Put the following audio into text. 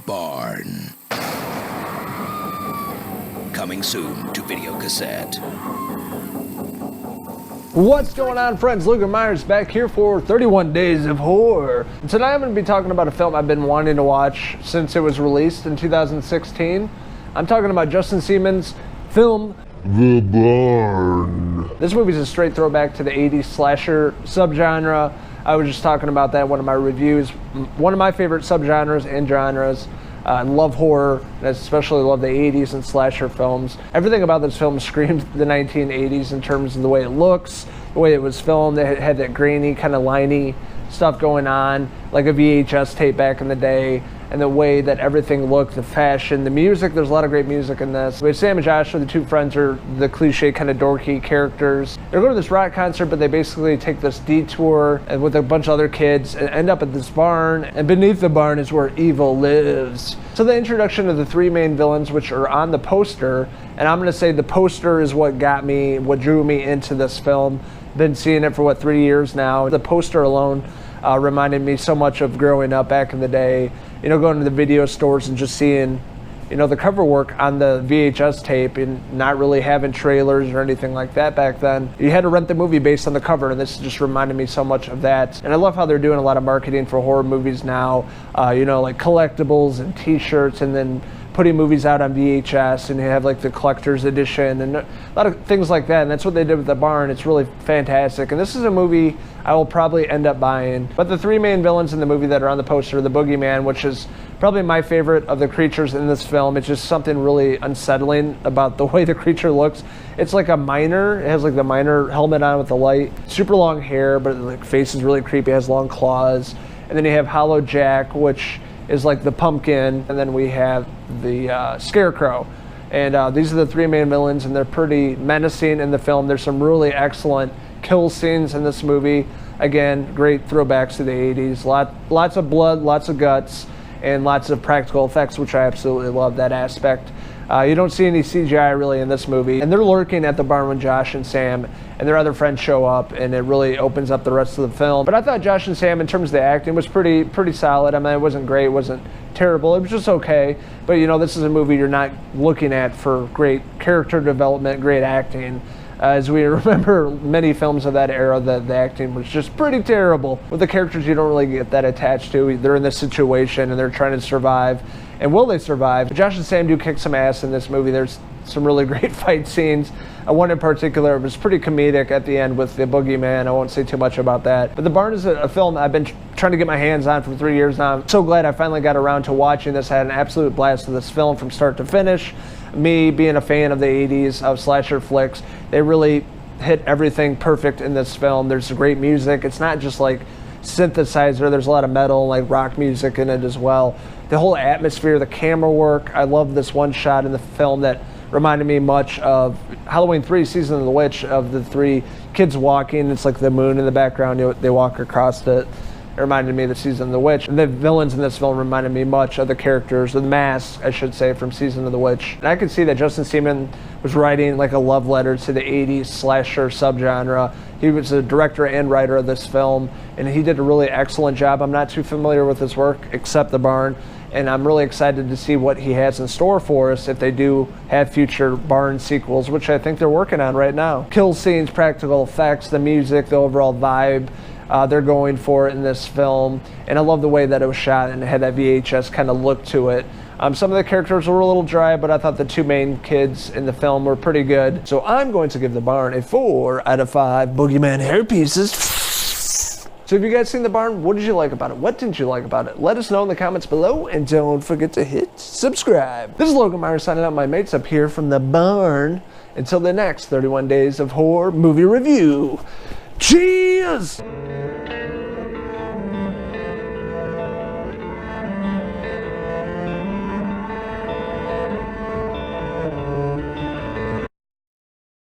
Barn. Coming soon to video cassette. What's going on, friends? Logan Myerz back here for 31 Days of Horror. And tonight I'm going to be talking about a film I've been wanting to watch since it was released in 2016. I'm talking about Justin Seaman's film, The Barn. This movie's a straight throwback to the 80s slasher subgenre. I was just talking about that in one of my reviews. One of my favorite subgenres and genres. I love horror, and I especially love the 80s and slasher films. Everything about this film screams the 1980s in terms of the way it looks, the way it was filmed. It had that grainy, kind of liney stuff going on, like a VHS tape back in the day, and the way that everything looked, the fashion, the music. There's a lot of great music in this. We have Sam and Josh, the two friends, are the cliche kind of dorky characters. They're going to this rock concert, but they basically take this detour with a bunch of other kids and end up at this barn, and beneath the barn is where evil lives. So the introduction of the three main villains, which are on the poster, and I'm going to say the poster is what got me, what drew me into this film. Been seeing it for 3 years now. The poster alone reminded me so much of growing up back in the day, you know, going to the video stores and just seeing, you know, the cover work on the VHS tape and not really having trailers or anything like that back then. You had to rent the movie based on the cover, and this just reminded me so much of that. And I love how they're doing a lot of marketing for horror movies now, you know, like collectibles and t-shirts, and then putting movies out on VHS, and you have like the collector's edition and a lot of things like that, and that's what they did with The Barn. It's really fantastic, and this is a movie I will probably end up buying. But the three main villains in the movie that are on the poster, the Boogeyman, which is probably my favorite of the creatures in this film. It's just something really unsettling about the way the creature looks. It's like a miner. It has like the miner helmet on with the light, super long hair, but the face is really creepy, it has long claws. And then you have Hollow Jack, which is like the pumpkin, and then we have the Scarecrow. And these are the three main villains, and they're pretty menacing in the film. There's some really excellent kill scenes in this movie. Again, great throwbacks to the 80s. Lots of blood, lots of guts, and lots of practical effects, which I absolutely love that aspect. You don't see any CGI really in this movie. And they're lurking at the barn when Josh and Sam and their other friends show up, and it really opens up the rest of the film. But I thought Josh and Sam, in terms of the acting, was pretty solid. I mean, it wasn't great, it wasn't terrible, it was just okay. But you know, this is a movie you're not looking at for great character development, great acting. As we remember many films of that era, the acting was just pretty terrible. With the characters you don't really get that attached to. They're in this situation and they're trying to survive. And will they survive? Josh and Sam do kick some ass in this movie. There's some really great fight scenes. One in particular was pretty comedic at the end with the Boogeyman. I won't say too much about that. But The Barn is a film I've been trying to get my hands on for 3 years now. I'm so glad I finally got around to watching this. I had an absolute blast with this film from start to finish. Me being a fan of the 80s, of slasher flicks, they really hit everything perfect in this film. There's great music. It's not just like synthesizer. There's a lot of metal, like rock music in it as well. The whole atmosphere, the camera work. I love this one shot in the film that reminded me much of Halloween 3, Season of the Witch, of the three kids walking. It's like the moon in the background. They walk across it. It reminded me of the Season of the Witch. And the villains in this film reminded me much of the characters, or the masks, I should say, from Season of the Witch. And I could see that Justin Seaman was writing like a love letter to the 80s slasher subgenre. He was a director and writer of this film, and he did a really excellent job. I'm not too familiar with his work, except The Barn, and I'm really excited to see what he has in store for us if they do have future Barn sequels, which I think they're working on right now. Kill scenes, practical effects, the music, the overall vibe. They're going for it in this film, and I love the way that it was shot and it had that VHS kind of look to it. Some of the characters were a little dry, but I thought the two main kids in the film were pretty good. So I'm going to give The Barn a 4 out of 5 Boogeyman hair pieces. So have you guys seen The Barn? What did you like about it? What didn't you like about it? Let us know in the comments below, and don't forget to hit subscribe. This is Logan Myerz signing out, my mates up here from The Barn. Until the next 31 Days of Horror movie review. Cheers!